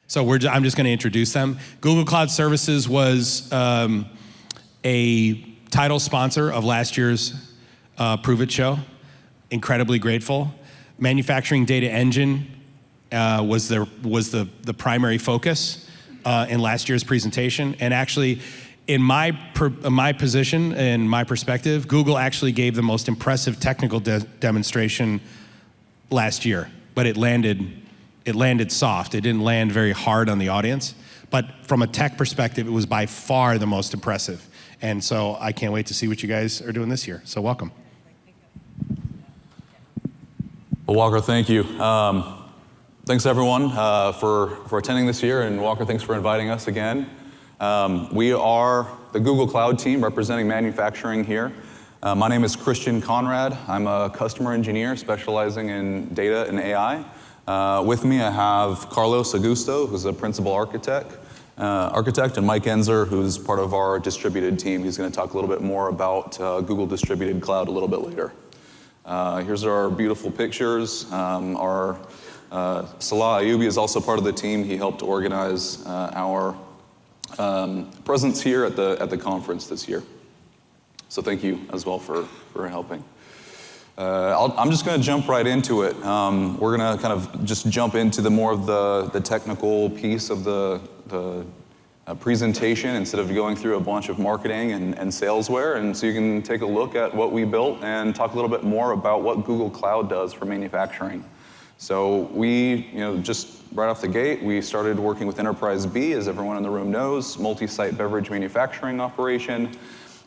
So I'm just going to introduce them. Google Cloud Services was a title sponsor of last year's ProveIt show. Incredibly grateful. Manufacturing Data Engine was the primary focus in last year's presentation. And actually, in my position and my perspective, Google actually gave the most impressive technical demonstration last year, but it landed soft. It didn't land very hard on the audience. But from a tech perspective, it was by far the most impressive. And so I can't wait to see what you guys are doing this year. So welcome. Well, Walker, thank you. Thanks everyone for attending this year, and Walker, thanks for inviting us again. We are the Google Cloud team representing manufacturing here. My name is Christian Conrad. I'm a customer engineer specializing in data and AI. With me I have Carlos Augusto, who's a principal architect, and Mike Enzer, who's part of our distributed team. He's going to talk a little bit more about Google Distributed Cloud a little bit later. Here's our beautiful pictures. Our Salah Ayubi is also part of the team. He helped organize our presence here at the conference this year. So thank you as well for helping. I'm just going to jump right into it. We're going to kind of just jump into the more of the technical piece of the presentation instead of going through a bunch of marketing and salesware. And so you can take a look at what we built and talk a little bit more about what Google Cloud does for manufacturing. So we, just right off the gate, we started working with Enterprise B, as everyone in the room knows, multi-site beverage manufacturing operation.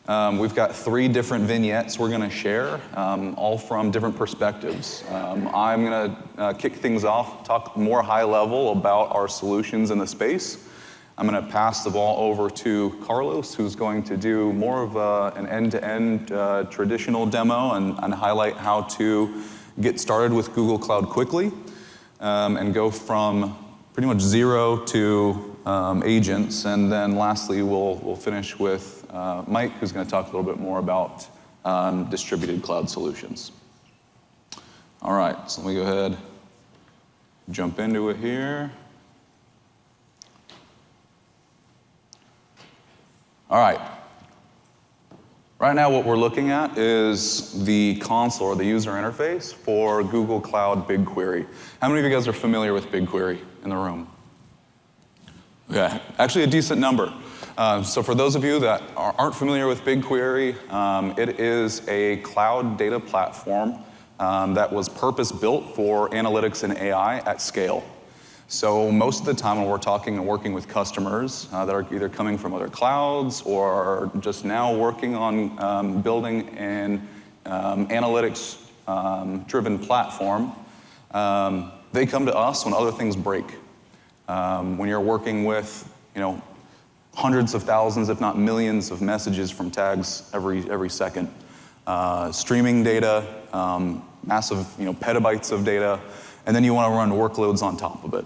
We've got 3 different vignettes we're going to share, all from different perspectives. I'm going to kick things off, talk more high level about our solutions in the space. I'm going to pass the ball over to Carlos, who's going to do more of an end-to-end traditional demo and highlight how to get started with Google Cloud quickly and go from pretty much 0 to agents. And then lastly, we'll finish with Mike, who's going to talk a little bit more about distributed cloud solutions. All right, so let me go ahead, jump into it here. All right. Right now what we're looking at is the console or the user interface for Google Cloud BigQuery. How many of you guys are familiar with BigQuery in the room? Okay, actually a decent number. So for those of you that aren't familiar with BigQuery, it is a cloud data platform that was purpose-built for analytics and AI at scale. So most of the time when we're talking and working with customers that are either coming from other clouds or just now working on building an analytics-driven platform, they come to us when other things break. When you're working with, hundreds of thousands, if not millions, of messages from tags every second, streaming data, massive, petabytes of data, and then you want to run workloads on top of it.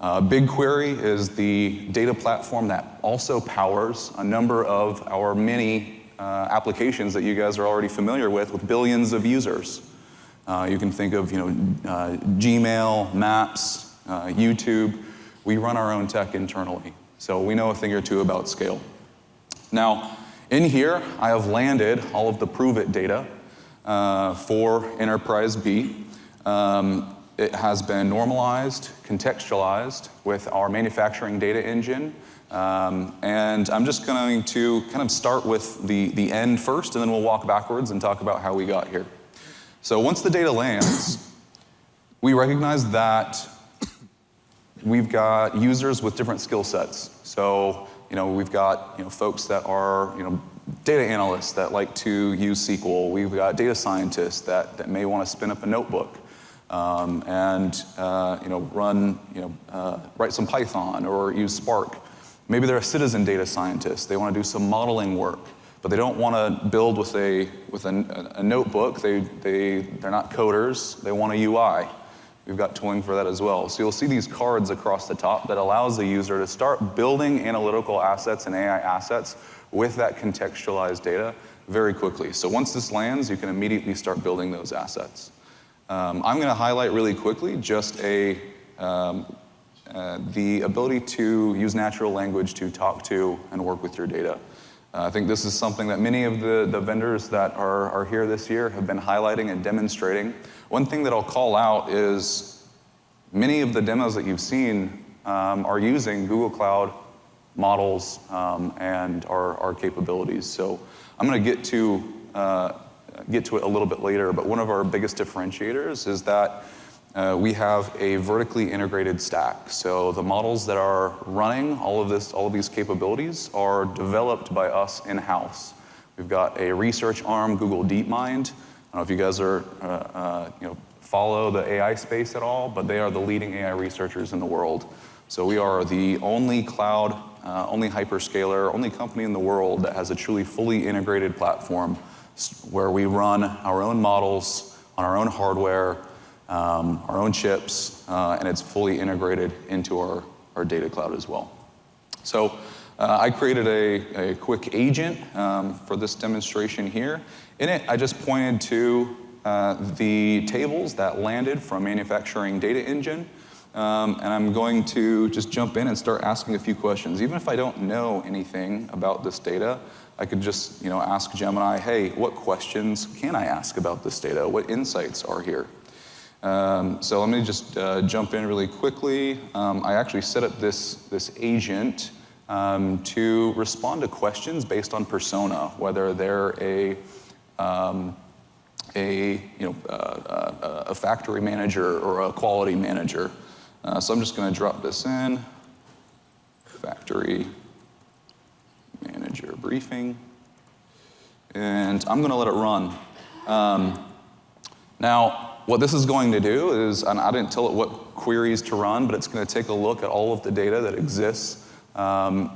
BigQuery is the data platform that also powers a number of our many applications that you guys are already familiar with billions of users. You can think of, Gmail, Maps, YouTube. We run our own tech internally, so we know a thing or two about scale. Now, in here, I have landed all of the ProveIt data for Enterprise B. It has been normalized, contextualized with our manufacturing data engine. And I'm just going to kind of start with the end first, and then we'll walk backwards and talk about how we got here. So once the data lands, we recognize that we've got users with different skill sets. So, we've got, folks that are, data analysts that like to use SQL. We've got data scientists that may want to spin up a notebook. Write some Python or use Spark. Maybe they're a citizen data scientist. They want to do some modeling work, but they don't want to build with a notebook. They're not coders. They want a UI. We've got tooling for that as well. So you'll see these cards across the top that allows the user to start building analytical assets and AI assets with that contextualized data very quickly. So once this lands, you can immediately start building those assets. I'm going to highlight really quickly just an the ability to use natural language to talk to and work with your data. I think this is something that many of the vendors that are here this year have been highlighting and demonstrating. One thing that I'll call out is many of the demos that you've seen are using Google Cloud models and our capabilities. So I'm going to get to it a little bit later, but one of our biggest differentiators is that we have a vertically integrated stack. So the models that are running all of these capabilities are developed by us in-house. We've got a research arm, Google DeepMind. I don't know if you guys follow the AI space at all, but they are the leading AI researchers in the world. So we are the only cloud, only hyperscaler, only company in the world that has a truly fully integrated platform where we run our own models on our own hardware, our own chips, and it's fully integrated into our data cloud as well. So I created a quick agent for this demonstration here. In it, I just pointed to the tables that landed from manufacturing data engine, and I'm going to just jump in and start asking a few questions. Even if I don't know anything about this data, I could just ask Gemini, hey, what questions can I ask about this data? What insights are here? So let me just jump in really quickly. I actually set up this agent to respond to questions based on persona, whether they're a factory manager or a quality manager. So I'm just going to drop this in, factory manager briefing, and I'm going to let it run. Now, what this is going to do is, and I didn't tell it what queries to run, but it's going to take a look at all of the data that exists that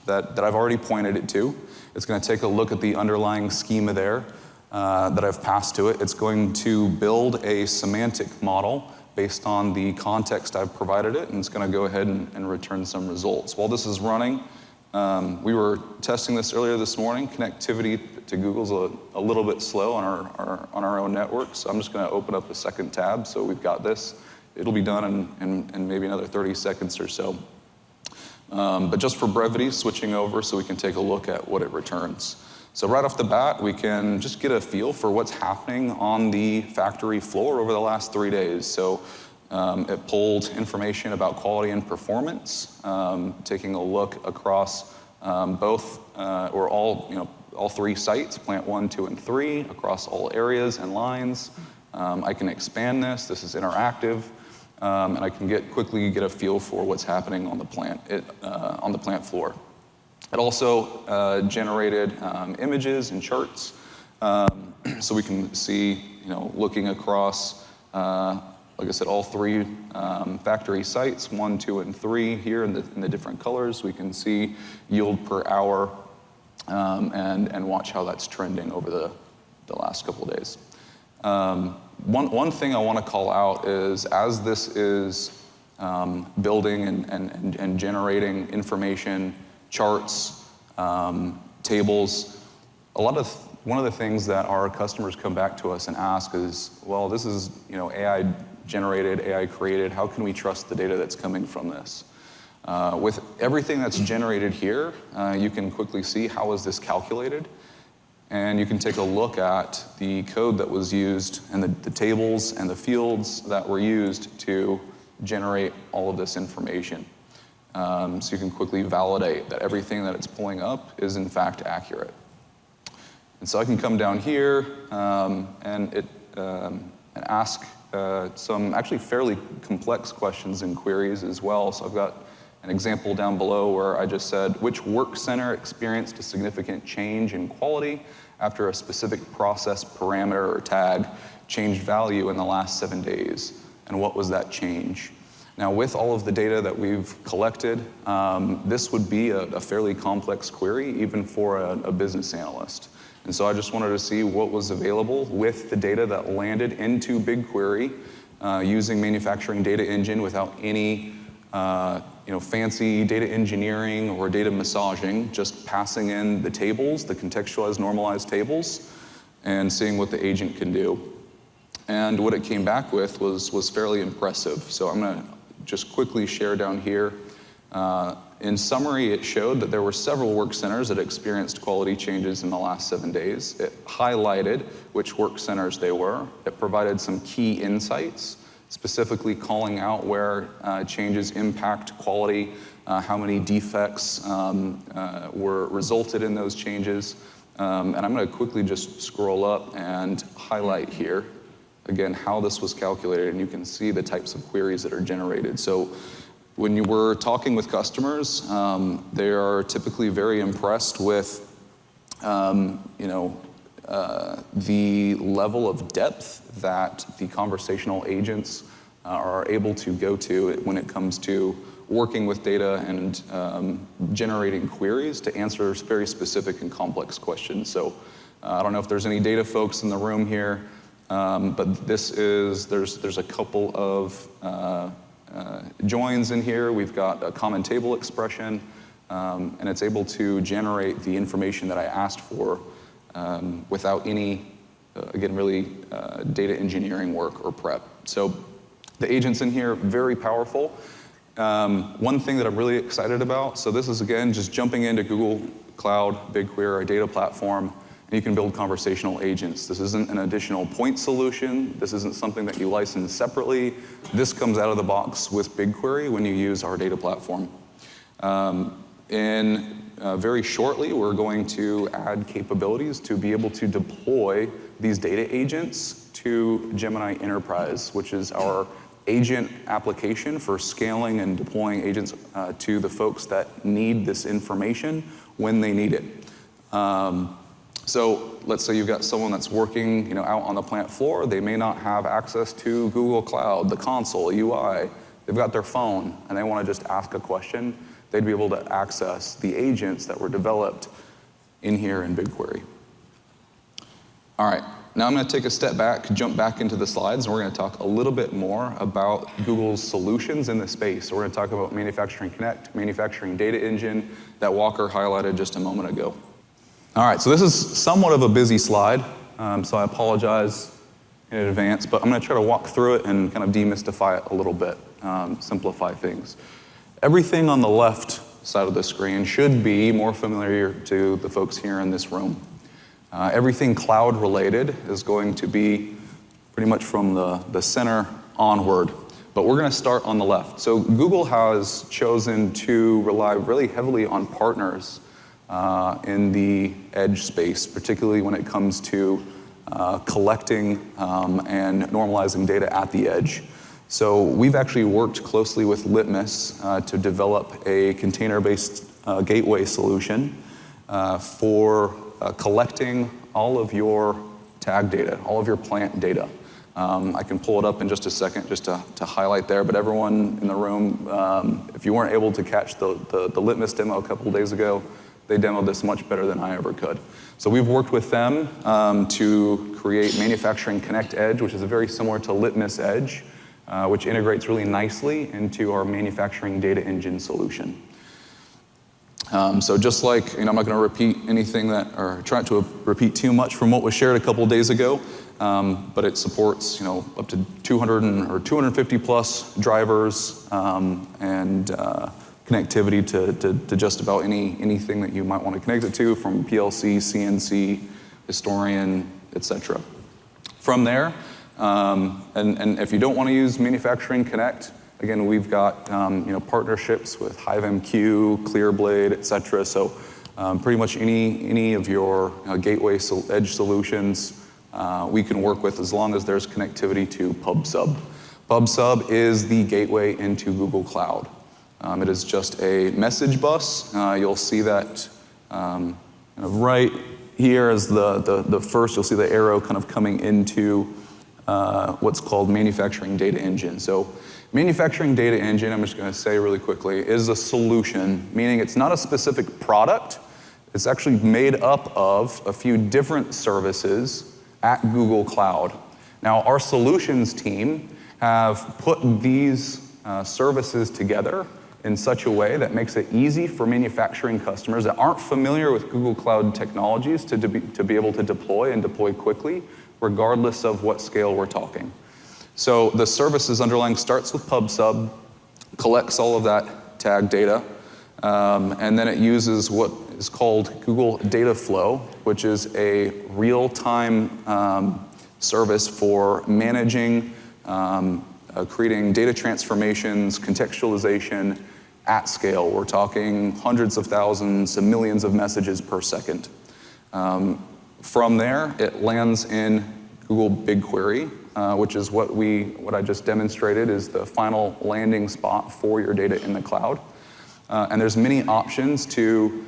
I've already pointed it to. It's going to take a look at the underlying schema there that I've passed to it. It's going to build a semantic model based on the context I've provided it, and it's going to go ahead and return some results. While this is running, we were testing this earlier this morning. Connectivity to Google's a little bit slow on our own network, so I'm just going to open up a second tab so we've got this. It'll be done in maybe another 30 seconds or so. But just for brevity, switching over so we can take a look at what it returns. So right off the bat, we can just get a feel for what's happening on the factory floor over the last 3 days. So it pulled information about quality and performance, taking a look across all 3 sites, plant 1, 2, and 3, across all areas and lines. I can expand this. This is interactive, and I can quickly get a feel for what's happening on the plant floor. It also generated images and charts, so we can see, looking across, like I said, all 3 factory sites, 1, 2, and 3 here in the different colors. We can see yield per hour and watch how that's trending over the last couple of days. One thing I want to call out is, as this is building and generating information, charts, tables, one of the things that our customers come back to us and ask is, well, this is AI generated, AI created. How can we trust the data that's coming from this? With everything that's generated here, you can quickly see how is this calculated, and you can take a look at the code that was used and the tables and the fields that were used to generate all of this information. So you can quickly validate that everything that it's pulling up is in fact accurate. And so I can come down here and ask some actually fairly complex questions and queries as well. So I've got an example down below where I just said, which work center experienced a significant change in quality after a specific process parameter or tag changed value in the last 7 days? And what was that change? Now, with all of the data that we've collected, this would be a fairly complex query, even for a business analyst. And so I just wanted to see what was available with the data that landed into BigQuery using manufacturing data engine without any fancy data engineering or data massaging, just passing in the tables, the contextualized normalized tables, and seeing what the agent can do. And what it came back with was fairly impressive. So I'm going to just quickly share down here. In summary, it showed that there were several work centers that experienced quality changes in the last 7 days. It highlighted which work centers they were. It provided some key insights, specifically calling out where changes impact quality, how many defects were resulted in those changes. And I'm going to quickly just scroll up and highlight here, again, how this was calculated, and you can see the types of queries that are generated. So when you were talking with customers, they are typically very impressed with the level of depth that the conversational agents are able to go to when it comes to working with data and generating queries to answer very specific and complex questions. So I don't know if there's any data folks in the room here, but there's a couple of joins in here. We've got a common table expression, and it's able to generate the information that I asked for without any, again, really data engineering work or prep. So the agents in here, very powerful. One thing that I'm really excited about, so this is, again, just jumping into Google Cloud, BigQuery, our data platform, and you can build conversational agents. This isn't an additional point solution. This isn't something that you license separately. This comes out of the box with BigQuery when you use our data platform. Very shortly, we're going to add capabilities to be able to deploy these data agents to Gemini Enterprise, which is our agent application for scaling and deploying agents to the folks that need this information when they need it. So let's say you've got someone that's working, out on the plant floor. They may not have access to Google Cloud, the console, UI. They've got their phone, and they want to just ask a question. They'd be able to access the agents that were developed in here in BigQuery. All right, now I'm going to take a step back, jump back into the slides, and we're going to talk a little bit more about Google's solutions in this space. So we're going to talk about Manufacturing Connect, Manufacturing Data Engine that Walker highlighted just a moment ago. All right, so this is somewhat of a busy slide, so I apologize in advance, but I'm going to try to walk through it and kind of demystify it a little bit, simplify things. Everything on the left side of the screen should be more familiar to the folks here in this room. Everything cloud related is going to be pretty much from the center onward, but we're going to start on the left. So Google has chosen to rely really heavily on partners in the edge space, particularly when it comes to collecting and normalizing data at the edge. So we've actually worked closely with Litmus to develop a container-based gateway solution for collecting all of your tag data, all of your plant data. I can pull it up in just a second just to highlight there, but everyone in the room, if you weren't able to catch the Litmus demo a couple of days ago, they demoed this much better than I ever could. So we've worked with them to create Manufacturing Connect Edge, which is very similar to Litmus Edge, which integrates really nicely into our Manufacturing Data Engine solution. So just like, I'm not going to repeat anything or try to repeat too much from what was shared a couple of days ago, but it supports, up to 200 or 250 plus drivers and connectivity to just about anything that you might want to connect it to, from PLC, CNC, Historian, etc. From there, and if you don't want to use Manufacturing Connect, again, we've got partnerships with HiveMQ, ClearBlade, etc. So pretty much any of your gateway edge solutions we can work with, as long as there's connectivity to PubSub. PubSub is the gateway into Google Cloud. It is just a message bus. You'll see that kind of right here as the first, you'll see the arrow kind of coming into what's called Manufacturing Data Engine. So Manufacturing Data Engine, I'm just going to say really quickly, is a solution, meaning it's not a specific product. It's actually made up of a few different services at Google Cloud. Now, our solutions team have put these services together in such a way that makes it easy for manufacturing customers that aren't familiar with Google Cloud technologies to be able to deploy quickly regardless of what scale we're talking. So the services underlying starts with pub/sub, collects all of that tag data, and then it uses what is called Google Data Flow, which is a real-time service for managing, creating data transformations, contextualization at scale. We're talking hundreds of thousands and millions of messages per second. From there, it lands in Google BigQuery, which is what I just demonstrated is the final landing spot for your data in the cloud. And there's many options to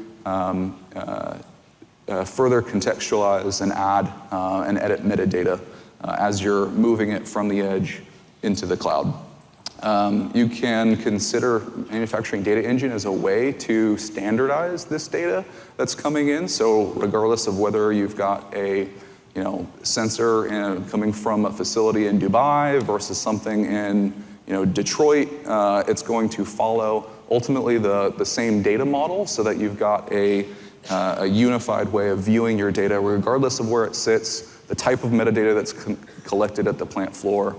further contextualize and add and edit metadata as you're moving it from the edge into the cloud. You can consider manufacturing data engine as a way to standardize this data that's coming in. So regardless of whether you've got a sensor coming from a facility in Dubai versus something in Detroit, it's going to follow ultimately the same data model so that you've got a unified way of viewing your data regardless of where it sits, the type of metadata that's collected at the plant floor.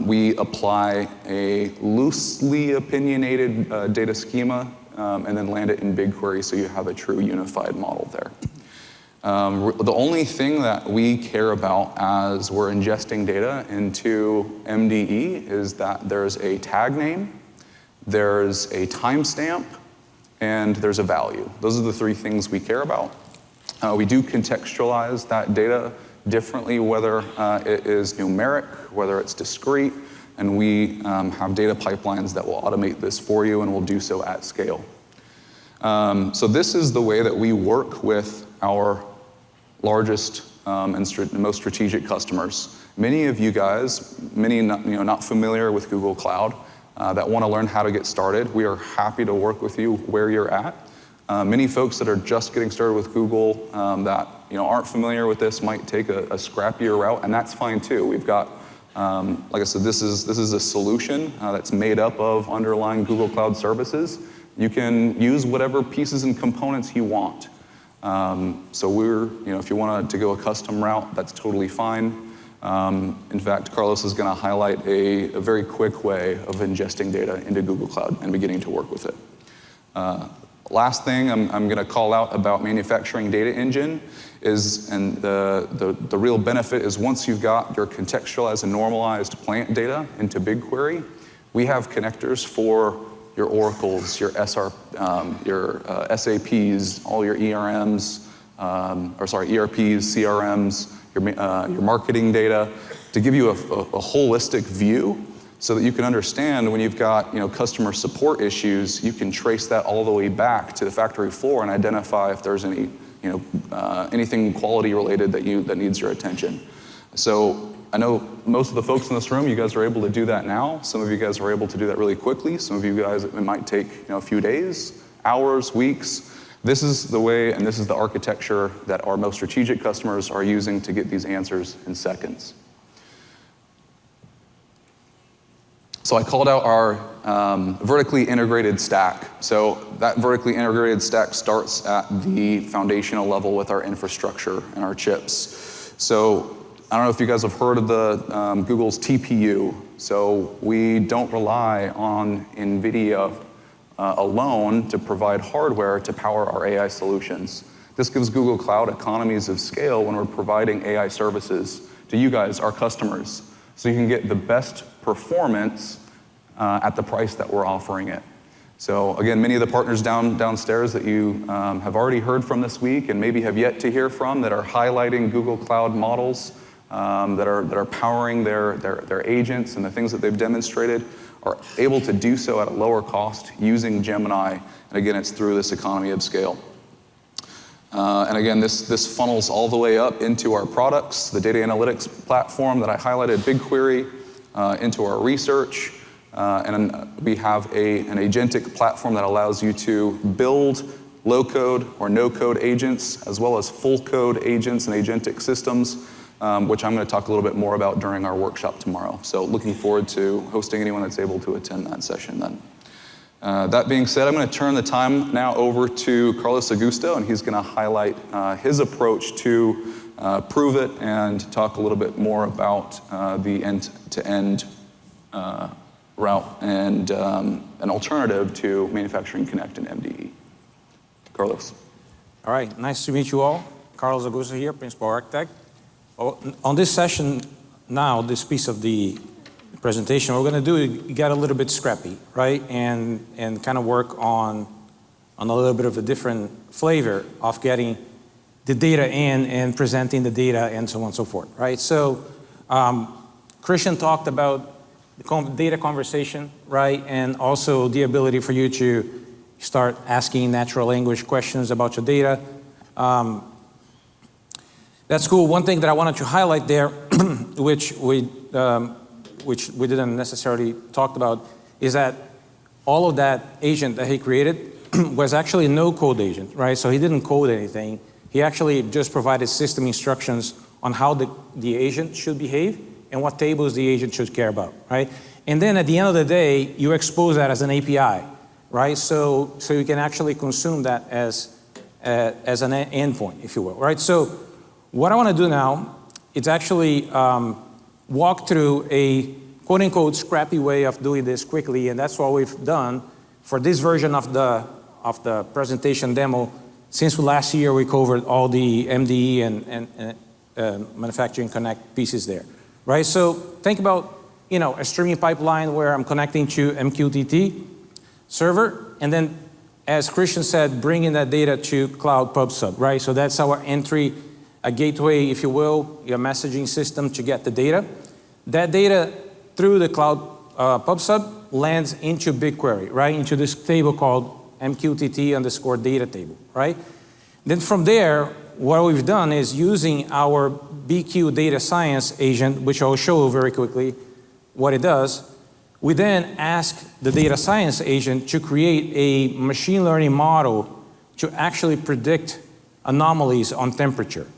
We apply a loosely opinionated data schema and then land it in BigQuery so you have a true unified model there. The only thing that we care about as we're ingesting data into MDE is that there's a tag name, there's a timestamp, and there's a value. Those are the three things we care about. We do contextualize that data differently, whether it is numeric, whether it's discrete, and we have data pipelines that will automate this for you and will do so at scale. So this is the way that we work with our largest and most strategic customers. Many of you guys, not familiar with Google Cloud, that want to learn how to get started, we are happy to work with you where you're at. Many folks that are just getting started with Google that aren't familiar with this might take a scrappier route, and that's fine too. We've got, like I said, this is a solution that's made up of underlying Google Cloud services. You can use whatever pieces and components you want. So if you wanted to go a custom route, that's totally fine. In fact, Carlos is going to highlight a very quick way of ingesting data into Google Cloud and beginning to work with it. Last thing I'm going to call out about manufacturing data engine is, and the real benefit is once you've got your contextualized and normalized plant data into BigQuery, we have connectors for your Oracles, your SAPs, all your ERPs, CRMs, your marketing data, to give you a holistic view so that you can understand when you've got customer support issues, you can trace that all the way back to the factory floor and identify if there's any anything quality related that needs your attention. So I know most of the folks in this room, you guys are able to do that now. Some of you guys are able to do that really quickly. Some of you guys, it might take a few days, hours, weeks. This is the way and this is the architecture that our most strategic customers are using to get these answers in seconds. So I called out our vertically integrated stack. So that vertically integrated stack starts at the foundational level with our infrastructure and our chips. So I don't know if you guys have heard of the Google's TPU. So we don't rely on NVIDIA alone to provide hardware to power our AI solutions. This gives Google Cloud economies of scale when we're providing AI services to you guys, our customers, so you can get the best performance at the price that we're offering it. So again, many of the partners downstairs that you have already heard from this week and maybe have yet to hear from that are highlighting Google Cloud models that are powering their agents and the things that they've demonstrated are able to do so at a lower cost using Gemini. And again, it's through this economy of scale. And again, this funnels all the way up into our products, the data analytics platform that I highlighted, BigQuery, into our research. And we have an agentic platform that allows you to build low-code or no-code agents, as well as full-code agents and agentic systems, which I'm going to talk a little bit more about during our workshop tomorrow. So looking forward to hosting anyone that's able to attend that session then. That being said, I'm going to turn the time now over to Carlos Augusto, and he's going to highlight his approach to ProveIt and talk a little bit more about the end-to-end route and an alternative to Manufacturing Connect and MDE. Carlos. All right, nice to meet you all. Carlos Augusto here, Principal Architect. On this session now, this piece of the presentation, what we're going to do is get a little bit scrappy, right? And kind of work on a little bit of a different flavor of getting the data in and presenting the data and so on and so forth, right? So Christian talked about the data conversation, right? And also the ability for you to start asking natural language questions about your data. That's cool. One thing that I wanted to highlight there, which we didn't necessarily talk about, is that all of that agent that he created was actually a no-code agent, right? So he didn't code anything. He actually just provided system instructions on how the agent should behave and what tables the agent should care about, right? And then at the end of the day, you expose that as an API, right? So you can actually consume that as an endpoint, if you will, right? So what I want to do now is actually walk through a quote-unquote scrappy way of doing this quickly, and that's what we've done for this version of the presentation demo. Since last year, we covered all the MDE and Manufacturing Connect pieces there, right? So think about, you know, a streaming pipeline where I'm connecting to MQTT server, and then, as Christian said, bringing that data to Cloud PubSub, right? So that's our entry, a gateway, if you will, your messaging system to get the data. That data through the Cloud PubSub lands into BigQuery, right? Into this table called MQTT_data table, right? Then from there, what we've done is using our BQ data science agent, which I'll show very quickly what it does. We then ask the data science agent to create a machine learning model to actually predict anomalies on temperature.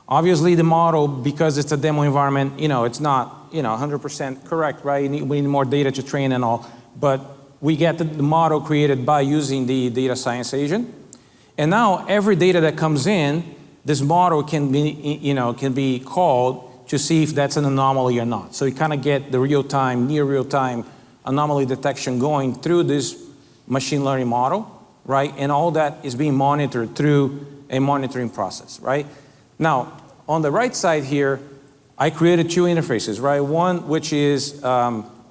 Obviously, the model, because it's a demo environment, you know, it's not, you know, 100% correct, right? We need more data to train and all, but we get the model created by using the data science agent. And now every data that comes in, this model can be, you know, can be called to see if that's an anomaly or not. So you kind of get the real-time, near real-time anomaly detection going through this machine learning model, right? And all that is being monitored through a monitoring process, right? Now, on the right side here, I created two interfaces, right? One, which is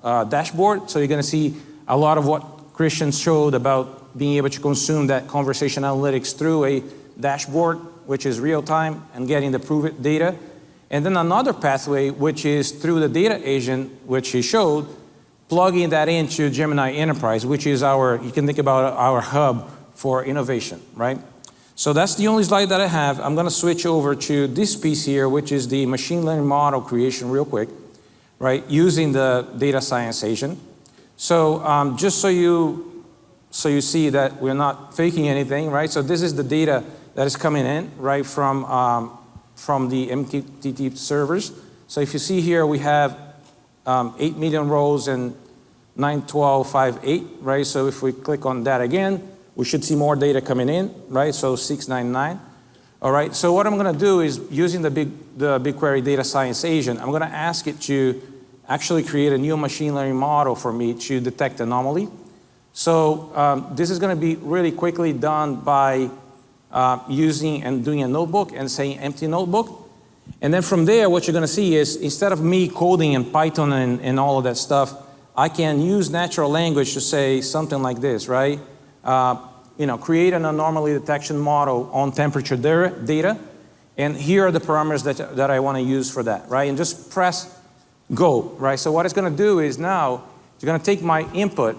dashboard. So you're going to see a lot of what Christian showed about being able to consume that conversation analytics through a dashboard, which is real time, and getting the ProveIt data. And then another pathway, which is through the data agent, which he showed, plugging that into Gemini Enterprise, which is our, you can think about our hub for innovation, right? So that's the only slide that I have. I'm going to switch over to this piece here, which is the machine learning model creation real quick, right, using the data science agent. So just so you see that we're not faking anything, right? So this is the data that is coming in, right, from the MQTT servers. So if you see here, we have 8 million rows and 91258, right? So if we click on that again, we should see more data coming in, right? So 699. All right, so what I'm gonna do is, using the BigQuery data science agent, I'm gonna ask it to actually create a new machine learning model for me to detect anomaly. So this is gonna be really quickly done by using and doing a notebook and saying empty notebook. And then from there, what you're gonna see is, instead of me coding in Python and all of that stuff, I can use natural language to say something like this, right? You know, create an anomaly detection model on temperature data, and here are the parameters that I want to use for that, right? And just press go, right? So what it's going to do is, now it's going to take my input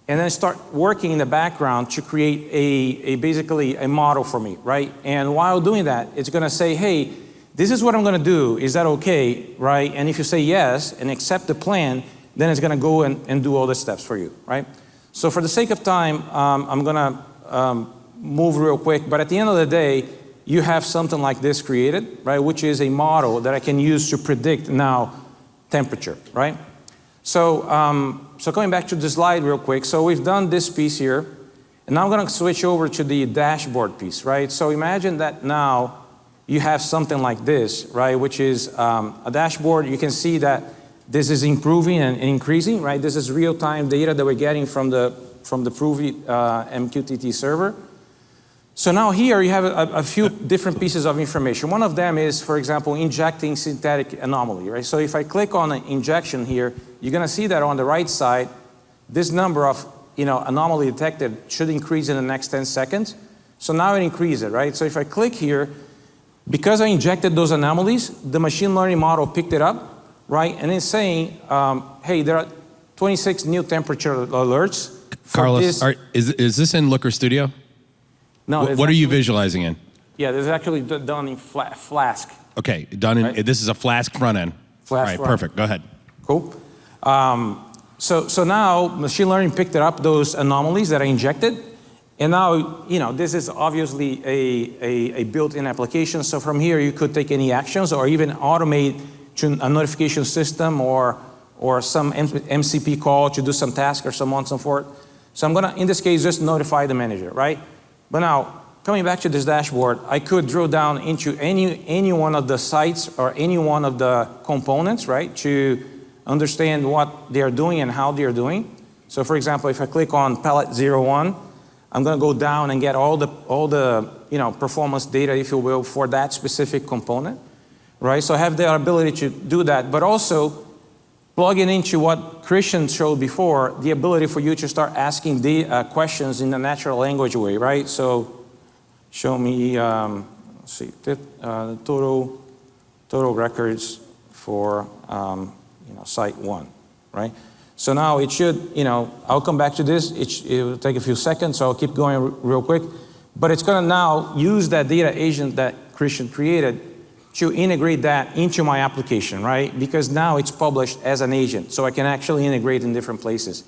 and then start working in the background to create basically a model for me, right? And while doing that, it's going to say, hey, this is what I'm going to do. Is that okay, right? And if you say yes and accept the plan, then it's going to go and do all the steps for you, right? So for the sake of time, I'm going to move real quick. But at the end of the day, you have something like this created, right? Which is a model that I can use to predict now temperature, right? So, so going back to the slide real quick. So we've done this piece here. And now I'm going to switch over to the dashboard piece, right? So imagine that now you have something like this, right? Which is a dashboard. You can see that this is improving and increasing, right? This is real-time data that we're getting from the ProveIt MQTT server. So now here you have a few different pieces of information. One of them is, for example, injecting synthetic anomaly, right? So if I click on an injection here, you're gonna see that on the right side, this number of anomaly detected should increase in the next 10 seconds. So now it increases, right? So if I click here, because I injected those anomalies, the machine learning model picked it up, right? And it's saying, hey, there are 26 new temperature alerts. Carlos, is this in Looker Studio? No. What are you visualizing in? Yeah, this is actually done in Flask. Okay, done in, right? This is a Flask front end. Flask All right, front. perfect, go ahead. Cool. So now machine learning picked it up, those anomalies that I injected. And now, this is obviously a built-in application. So from here, you could take any actions or even automate to a notification system or some MCP call to do some task or so on and so forth. So I'm gonna, in this case, just notify the manager, right? But now, coming back to this dashboard, I could drill down into any one of the sites or any one of the components, right? To understand what they're doing and how they're doing. So for example, if I click on pallet 01, I'm gonna go down and get all the performance data, if you will, for that specific component, right? So I have the ability to do that, but also plugging into what Christian showed before, the ability for you to start asking the questions in a natural language way, right? So show me, let's see, total records for site 1, right? So now it should, I'll come back to this. It will take a few seconds, so I'll keep going real quick. But it's gonna now use that data agent that Christian created to integrate that into my application, right? Because now it's published as an agent, so I can actually integrate in different places.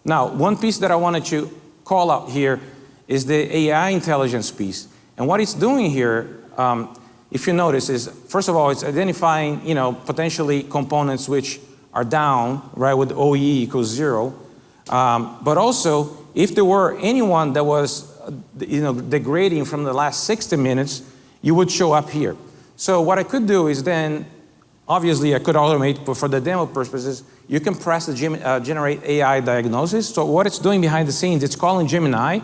Now, one piece that I wanted to call out here is the AI intelligence piece. And what it's doing here, if you notice, is first of all, it's identifying, potentially components which are down, right, with OE equals 0. But also, if there were anyone that was, degrading from the last 60 minutes, you would show up here. So what I could do is then, obviously I could automate, but for the demo purposes, you can press the generate AI diagnosis. So what it's doing behind the scenes, it's calling Gemini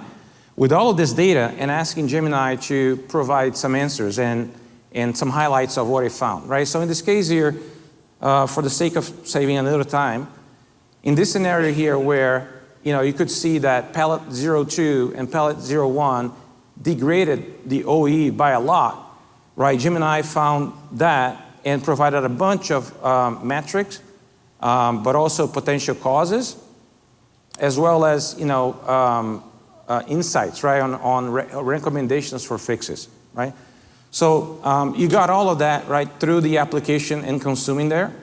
with all of this data and asking Gemini to provide some answers and some highlights of what it found, right? So in this case here, for the sake of saving a little time, in this scenario here where, you could see that pallet 02 and pallet 01 degraded the OE by a lot, right? Gemini found that and provided a bunch of metrics, but also potential causes, as well as insights, right, on recommendations for fixes, right? So you got all of that right through the application and consuming there.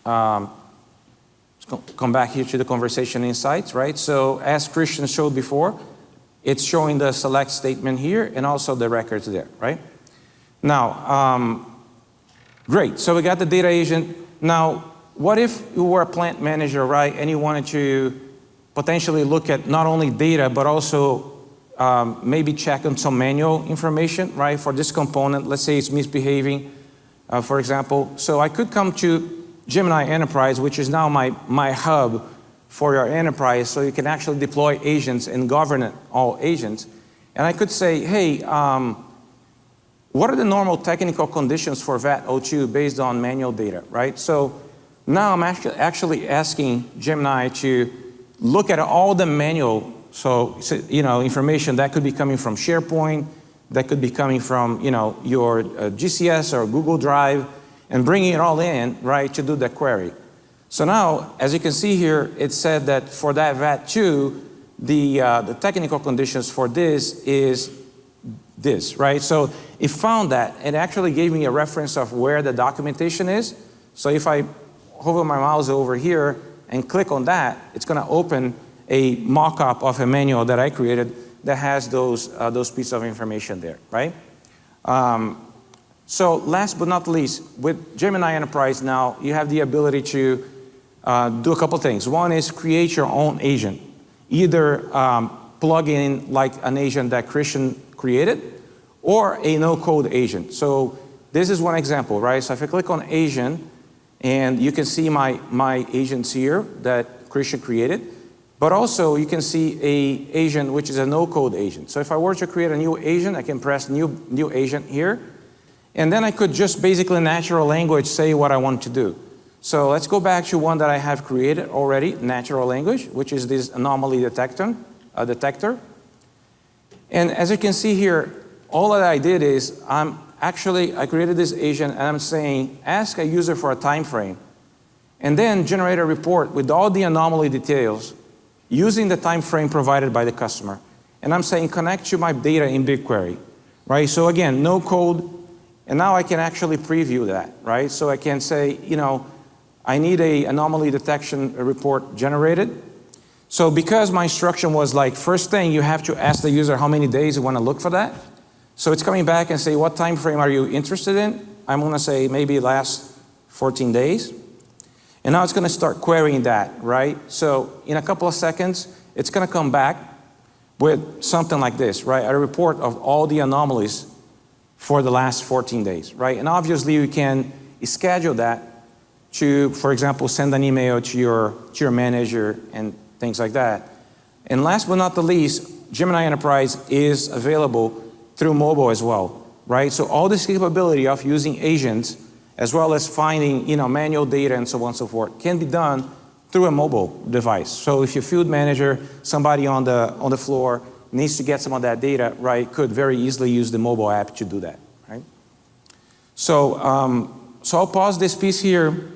Let's come back here to the conversation insights, right? So as Christian showed before, it's showing the select statement here and also the records there, right? Now, great, so we got the data agent. Now, what if you were a plant manager, right, and you wanted to potentially look at not only data, but also maybe check on some manual information, right, for this component. Let's say it's misbehaving, for example. So I could come to Gemini Enterprise, which is now my hub for your enterprise, so you can actually deploy agents and govern all agents. And I could say, hey, what are the normal technical conditions for VAT02 based on manual data, right? So now I'm actually asking Gemini to look at all the manual, information that could be coming from SharePoint, that could be coming from, your GCS or Google Drive, and bringing it all in, right, to do the query. So now, as you can see here, it said that for that VAT2, the technical conditions for this is this, right? So it found that and actually gave me a reference of where the documentation is. So if I hover my mouse over here and click on that, it's gonna open a mock-up of a manual that I created that has those pieces of information there, right? So last but not least, with Gemini Enterprise now, you have the ability to do a couple things. One is create your own agent. Either plug in like an agent that Christian created, or a no-code agent. So this is one example, right? So if I click on agent, and you can see my agents here that Christian created, but also you can see a agent which is a no-code agent. So if I were to create a new agent, I can press new agent here, and then I could just basically in natural language say what I want to do. So let's go back to one that I have created already, natural language, which is this anomaly detector. And as you can see here, all that I did is I created this agent and I'm saying, ask a user for a time frame, and then generate a report with all the anomaly details using the time frame provided by the customer. And I'm saying, connect to my data in BigQuery, right? So again, no code, and now I can actually preview that, right? So I can say, I need a anomaly detection report generated. So because my instruction was like, first thing, you have to ask the user how many days you want to look for that. So it's coming back and say, what time frame are you interested in? I'm going to say maybe last 14 days. And now it's going to start querying that, right? So in a couple of seconds, it's going to come back with something like this, right? A report of all the anomalies for the last 14 days, right? And obviously you can schedule that to, for example, send an email to your manager and things like that. And last but not the least, Gemini Enterprise is available through mobile as well, right? So all this capability of using agents, as well as finding, manual data and so on and so forth, can be done through a mobile device. So if your field manager, somebody on the floor needs to get some of that data, right, could very easily use the mobile app to do that, right? So, so I'll pause this piece here,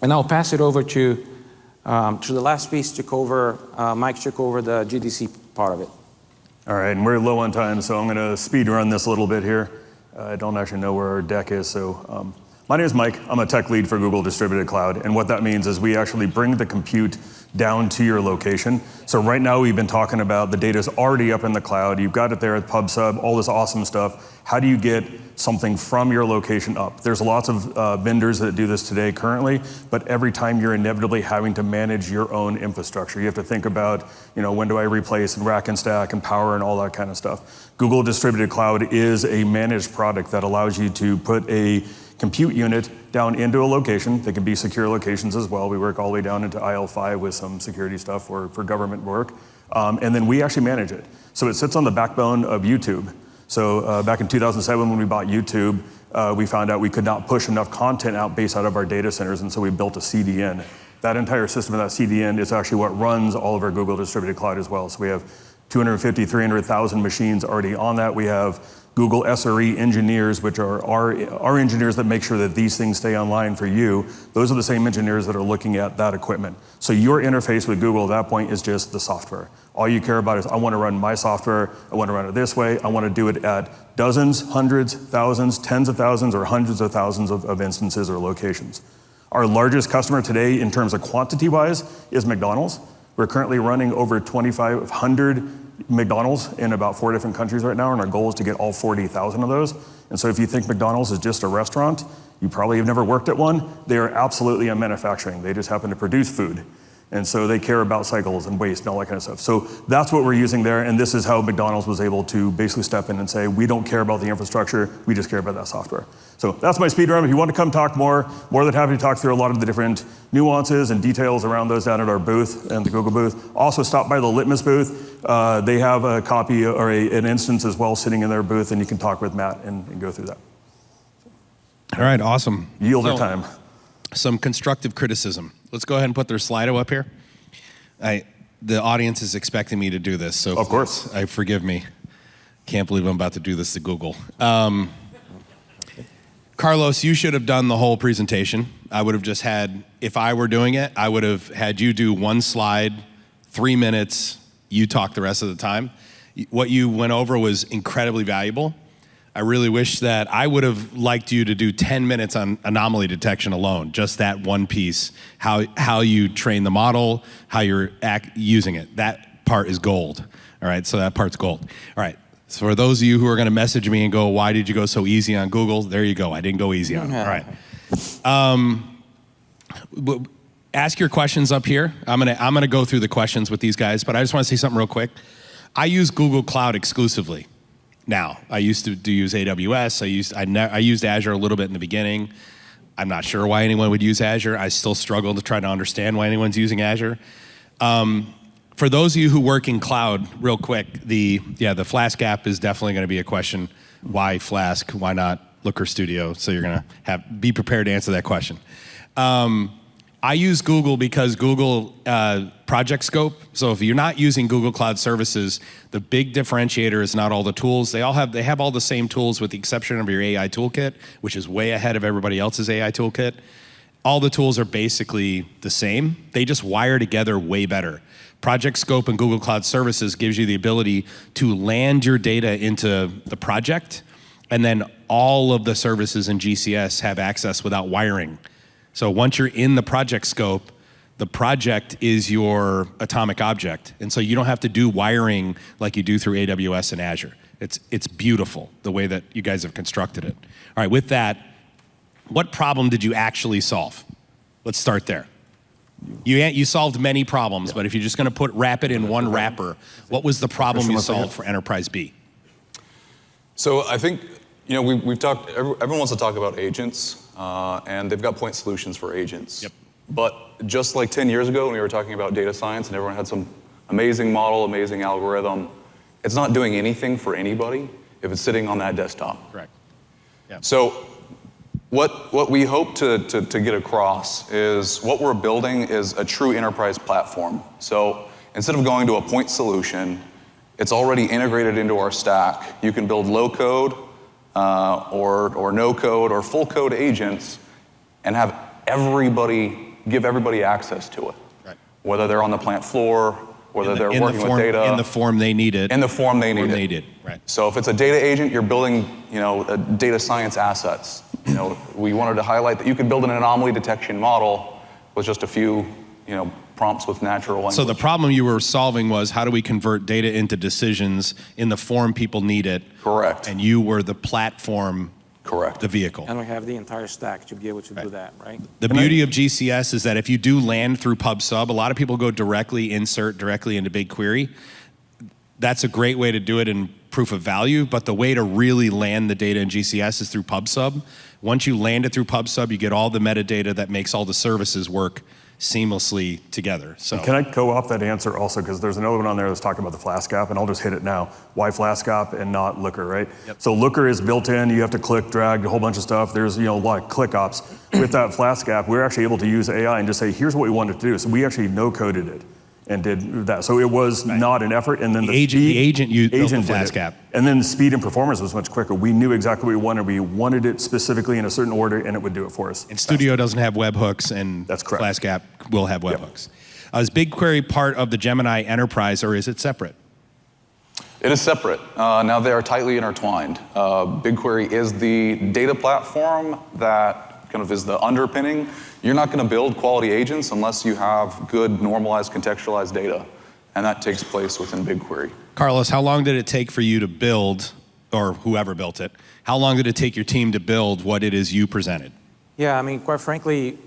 and I'll pass it over to the last piece Mike took over the GDC part of it. All right, and we're low on time, so I'm going to speed run this a little bit here. I don't actually know where our deck is, so my name is Mike. I'm a tech lead for Google Distributed Cloud, and what that means is we actually bring the compute down to your location. So right now we've been talking about the data's already up in the cloud. You've got it there at PubSub, all this awesome stuff. How do you get something from your location up? There's lots of vendors that do this today currently, but every time you're inevitably having to manage your own infrastructure. You have to think about, when do I replace and rack and stack and power and all that kind of stuff. Google Distributed Cloud is a managed product that allows you to put a compute unit down into a location. They can be secure locations as well. We work all the way down into IL5 with some security stuff for government work. And then we actually manage it. So it sits on the backbone of YouTube. So back in 2007 when we bought YouTube, we found out we could not push enough content out based out of our data centers, and so we built a CDN. That entire system of that CDN is actually what runs all of our Google Distributed Cloud as well. So we have 250, 300,000 machines already on that. We have Google SRE engineers, which are our engineers that make sure that these things stay online for you. Those are the same engineers that are looking at that equipment. So your interface with Google at that point is just the software. All you care about is, I want to run my software, I want to run it this way, I want to do it at dozens, hundreds, thousands, tens of thousands, or hundreds of thousands of instances or locations. Our largest customer today in terms of quantity-wise is McDonald's. We're currently running over 2,500 McDonald's in about 4 different countries right now, and our goal is to get all 40,000 of those. And so if you think McDonald's is just a restaurant, you probably have never worked at one. They are absolutely in manufacturing. They just happen to produce food. And so they care about cycles and waste and all that kind of stuff. So that's what we're using there, and this is how McDonald's was able to basically step in and say, we don't care about the infrastructure, we just care about that software. So that's my speed run. If you want to come talk more than happy to talk through a lot of the different nuances and details around those down at our booth and the Google booth. Also stop by the Litmus booth. They have a copy or an instance as well sitting in their booth, and you can talk with Matt and go through that. All right, awesome. Yield our time. Some constructive criticism. Let's go ahead and put their Slido up here. The audience is expecting me to do this, so of course, forgive me. Can't believe I'm about to do this to Google. Carlos, you should have done the whole presentation. I would have just had, if I were doing it, I would have had you do one slide, 3 minutes, you talk the rest of the time. What you went over was incredibly valuable. I really wish that I would have liked you to do 10 minutes on anomaly detection alone, just that one piece, how you train the model, how you're using it. That part is gold, all right? So that part's gold. All right, so for those of you who are gonna message me and go, why did you go so easy on Google? There you go, I didn't go easy on it, all right. Ask your questions up here. I'm gonna go through the questions with these guys, but I just wanna say something real quick. I use Google Cloud exclusively. now. I used to use AWS. I used Azure a little bit in the beginning. I'm not sure why anyone would use Azure. I still struggle to try to understand why anyone's using Azure. For those of you who work in cloud, real quick, the Flask app is definitely going to be a question. Why Flask? Why not Looker Studio? So you're going to be prepared to answer that question. I use Google because Google Project Scope. So if you're not using Google Cloud Services, the big differentiator is not all the tools. They have all the same tools with the exception of your AI toolkit, which is way ahead of everybody else's AI toolkit. All the tools are basically the same. They just wire together way better. Project Scope and Google Cloud Services gives you the ability to land your data into the project, and then all of the services in GCS have access without wiring. So once you're in the project scope, the project is your atomic object. And so you don't have to do wiring like you do through AWS and Azure. It's beautiful, the way that you guys have constructed it. All right, with that, what problem did you actually solve? Let's start there. You solved many problems, but if you're just going to wrap it in one wrapper, what was the problem you solved for Enterprise B? So I think, we've talked, everyone wants to talk about agents, and they've got point solutions for agents. Yep. But just like 10 years ago when we were talking about data science and everyone had some amazing model, amazing algorithm, it's not doing anything for anybody if it's sitting on that desktop. Correct. Yeah. So what we hope to get across is what we're building is a true enterprise platform. So instead of going to a point solution, it's already integrated into our stack. You can build low code or no code or full code agents and have give everybody access to it. Right. Whether they're on the plant floor, whether they're working with data. In the form they need it. In the form they need it. Right. So if it's a data agent, you're building, data science assets. We wanted to highlight that you could build an anomaly detection model with just a few, prompts with natural language. So the problem you were solving was how do we convert data into decisions in the form people need it? Correct. And you were the platform. Correct. The vehicle. And we have the entire stack to be able to do that, right? The beauty of GCS is that if you do land through PubSub, a lot of people go insert directly into BigQuery. That's a great way to do it in proof of value, but the way to really land the data in GCS is through PubSub. Once you land it through PubSub, you get all the metadata that makes all the services work seamlessly together. So can I co-opt that answer also, because there's another one on there that's talking about the Flask app, and I'll just hit it now. Why Flask app and not Looker, right? Yep. So Looker is built in, you have to click, drag, a whole bunch of stuff. There's a lot of click ops. With that Flask app, we're actually able to use AI and just say, here's what we wanted to do. So we actually no-coded it and did that. So it was not an effort, and then the agent used the Flask app. And then the speed and performance was much quicker. We knew exactly what we wanted. We wanted it specifically in a certain order, and it would do it for us. And Studio doesn't have webhooks, and that's correct. Flask app will have webhooks. Is BigQuery part of the Gemini Enterprise, or is it separate? It is separate. Now they are tightly intertwined. BigQuery is the data platform that kind of is the underpinning. You're not going to build quality agents unless you have good normalized contextualized data, and that takes place within BigQuery. Carlos, how long did it take for you to build, or whoever built it, how long did it take your team to build what it is you presented? Yeah, I mean, quite frankly,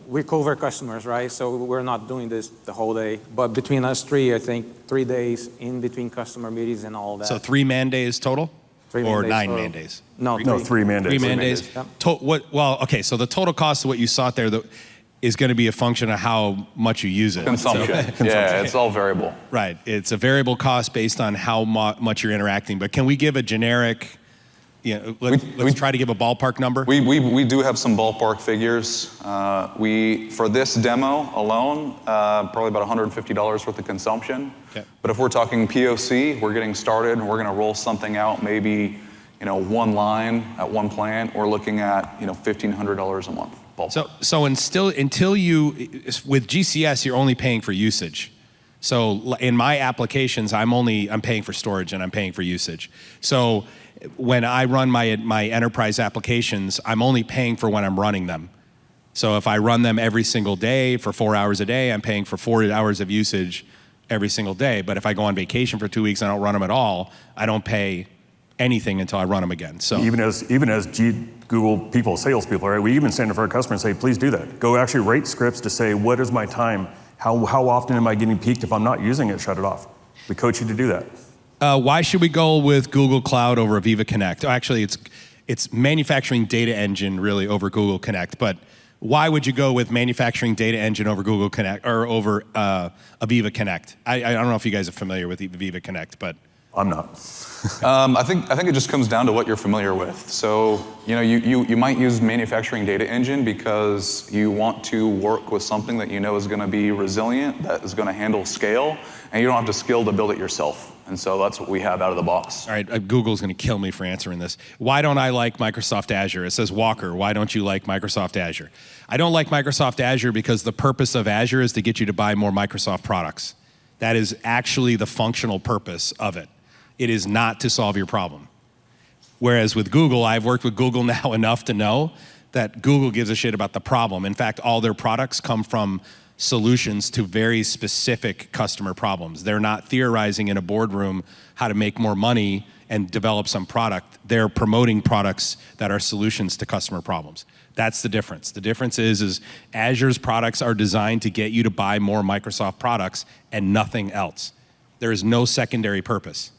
we cover customers, right? So we're not doing this the whole day. But between us three, I think 3 days in between customer meetings and all that. So 3 man days total? Or 9 man days? No, 3 man days. 3 man days. Yep. Okay, so the total cost of what you sought there is going to be a function of how much you use it. Consumption. Yeah, it's all variable. Right. It's a variable cost based on how much you're interacting. But can we give a generic, let's try to give a ballpark number? We do have some ballpark figures. For this demo alone, probably about $150 worth of consumption. Okay. But if we're talking POC, we're getting started and we're going to roll something out, maybe one line at one plant. We're looking at $1,500 a month. So until you, with GCS, you're only paying for usage. So in my applications, I'm paying for storage and I'm paying for usage. So when I run my enterprise applications, I'm only paying for when I'm running them. So if I run them every single day for 4 hours a day, I'm paying for 4 hours of usage every single day. But if I go on vacation for 2 weeks and I don't run them at all, I don't pay anything until I run them again. So even as Google people, salespeople, right? We even stand in front of our customer and say, please do that. Go actually write scripts to say, what is my time? How often am I getting peaked? If I'm not using it, shut it off. We coach you to do that. Why should we go with Google Cloud over Aviva Connect? Actually, it's manufacturing data engine really over Google Connect, but why would you go with manufacturing data engine over Google Connect or over Aviva Connect? I don't know if you guys are familiar with Aviva Connect, but I'm not. I think it just comes down to what you're familiar with. So, you might use manufacturing data engine because you want to work with something that you know is going to be resilient, that is going to handle scale, and you don't have the skill to build it yourself. And so that's what we have out of the box. all right, Google's going to kill me for answering this. Why don't I like Microsoft Azure? It says, Walker, why don't you like Microsoft Azure? I don't like Microsoft Azure because the purpose of Azure is to get you to buy more Microsoft products. That is actually the functional purpose of it. It is not to solve your problem. Whereas with Google, I've worked with Google now enough to know that Google gives a shit about the problem. In fact, all their products come from solutions to very specific customer problems. They're not theorizing in a boardroom how to make more money and develop some product. They're promoting products that are solutions to customer problems. That's the difference. The difference is Azure's products are designed to get you to buy more Microsoft products and nothing else. There is no secondary purpose.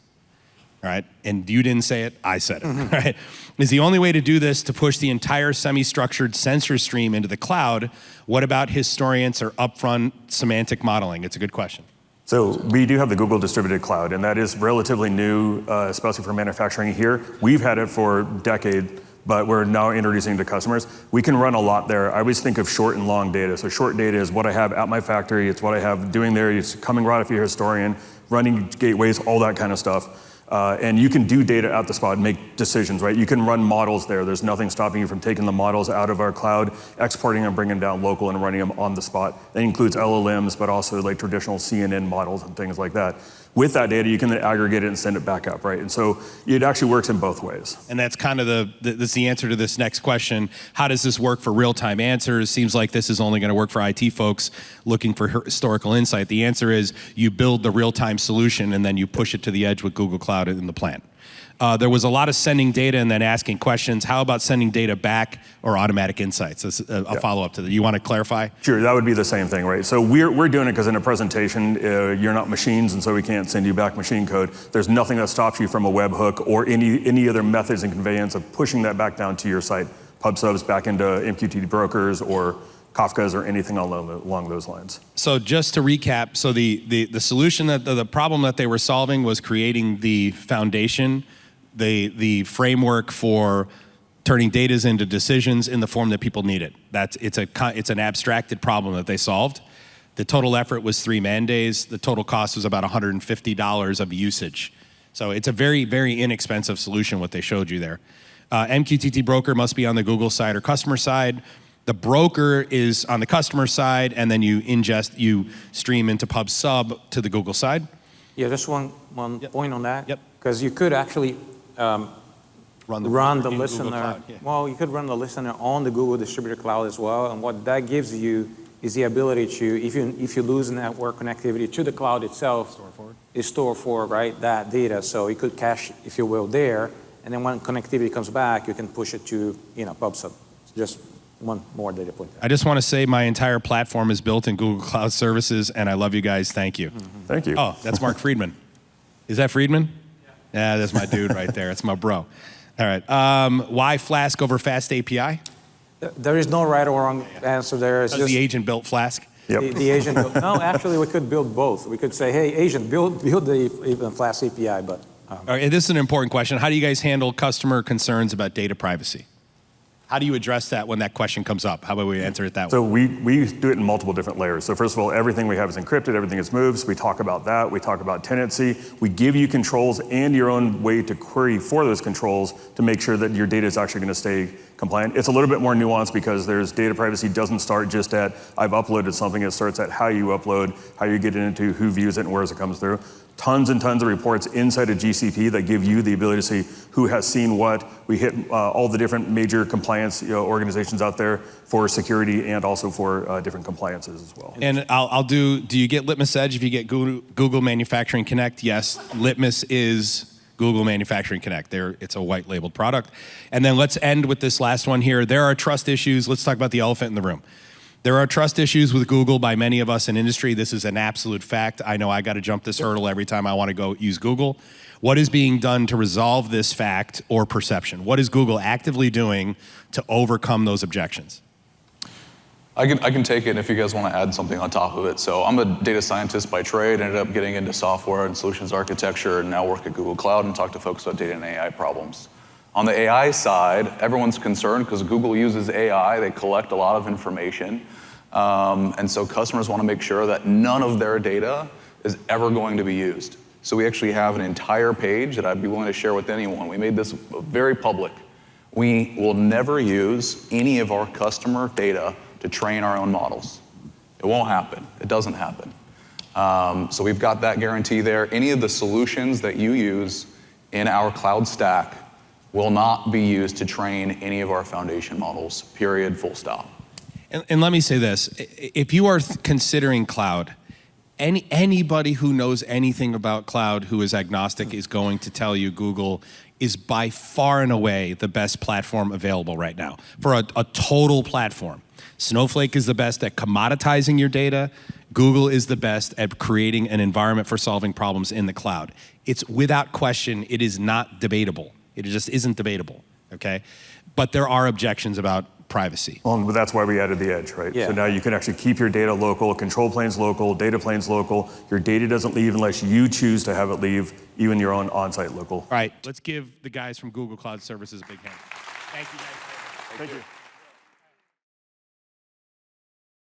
Right? And you didn't say it, I said it, right? Is the only way to do this to push the entire semi-structured sensor stream into the cloud. What about historians or upfront semantic modeling? It's a good question. So we do have the Google Distributed Cloud, and that is relatively new, especially for manufacturing here. We've had it for a decade, but we're now introducing it to customers. We can run a lot there. I always think of short and long data. So short data is what I have at my factory. It's what I have doing there. It's coming right off your historian, running gateways, all that kind of stuff. And you can do data at the spot and make decisions, right? You can run models there. There's nothing stopping you from taking the models out of our cloud, exporting them, bringing them down local, and running them on the spot. That includes LLMs, but also like traditional CNN models and things like that. With that data, you can then aggregate it and send it back up, right? And so it actually works in both ways. And that's kind of that's the answer to this next question. How does this work for real-time answers? Seems like this is only going to work for IT folks looking for historical insight. The answer is you build the real-time solution and then you push it to the edge with Google Cloud in the plant. There was a lot of sending data and then asking questions. How about sending data back or automatic insights? That's a follow-up to that. You want to clarify? Sure, that would be the same thing, right? So we're doing it because in a presentation, you're not machines, and so we can't send you back machine code. There's nothing that stops you from a webhook or any other methods and conveyance of pushing that back down to your site, pub subs back into MQTT brokers or Kafkas or anything along those lines. So just to recap, so the solution that the problem that they were solving was creating the foundation, the framework for turning data into decisions in the form that people need it. It's an abstracted problem that they solved. The total effort was 3 man-days. The total cost was about $150 of usage. So it's a very, very inexpensive solution what they showed you there. MQTT broker must be on the Google side or customer side. The broker is on the customer side, and then you stream into pub sub to the Google side. Yeah, just one point on that. Yep. Because you could actually run the listener. Cloud, yeah. Well, you could run the listener on the Google Distributed Cloud as well, and what that gives you is the ability to, if you lose network connectivity to the cloud itself, store for right that data. So you could cache, if you will, there, and then when connectivity comes back, you can push it to PubSub. Just one more data point there. I just want to say my entire platform is built in Google Cloud Services, and I love you guys. Thank you. Thank you. Oh, that's Mark Friedman. Is that Friedman? Yeah, that's my dude right there. It's my bro. All right. Why Flask over Fast API? There is no right or wrong answer there. It's Because just the agent built Flask? Yep. the agent. No, actually, we could build both. We could say, hey, agent, build the Flask API, but. All right, this is an important question. How do you guys handle customer concerns about data privacy? How do you address that when that question comes up? How about we answer it that way? So we do it in multiple different layers. So first of all, everything we have is encrypted, everything is moved. So we talk about that. We talk about tenancy. We give you controls and your own way to query for those controls to make sure that your data is actually going to stay compliant. It's a little bit more nuanced because there's data privacy doesn't start just at I've uploaded something. It starts at how you upload, how you get it into, who views it, and where it comes through. Tons and tons of reports inside of GCP that give you the ability to see who has seen what. We hit all the different major compliance organizations out there for security and also for different compliances as well. And do you get Litmus Edge if you get Google Manufacturing Connect? Yes, Litmus is Google Manufacturing Connect. It's a white labeled product. And then let's end with this last one here. There are trust issues. Let's talk about the elephant in the room. There are trust issues with Google by many of us in industry. This is an absolute fact. I know I got to jump this hurdle every time I want to go use Google. What is being done to resolve this fact or perception? What is Google actively doing to overcome those objections? I can take it if you guys want to add something on top of it. So I'm a data scientist by trade, ended up getting into software and solutions architecture, and now work at Google Cloud and talk to folks about data and AI problems. On the AI side, everyone's concerned because Google uses AI. They collect a lot of information. And so customers want to make sure that none of their data is ever going to be used. So we actually have an entire page that I'd be willing to share with anyone. We made this very public. We will never use any of our customer data to train our own models. It won't happen. It doesn't happen. So we've got that guarantee there. Any of the solutions that you use in our cloud stack will not be used to train any of our foundation models, period, full stop. And let me say this, if you are considering cloud, anybody who knows anything about cloud who is agnostic is going to tell you Google is by far and away the best platform available right now for a total platform. Snowflake is the best at commoditizing your data. Google is the best at creating an environment for solving problems in the cloud. It's without question, it is not debatable. It just isn't debatable, okay? But there are objections about privacy. Well, that's why we added the edge, right? Yeah. So now you can actually keep your data local, control planes local, data planes local. Your data doesn't leave unless you choose to have it leave, even your own on-site local. All right, let's give the guys from Google Cloud Services a big hand. Thank you guys. Thank you.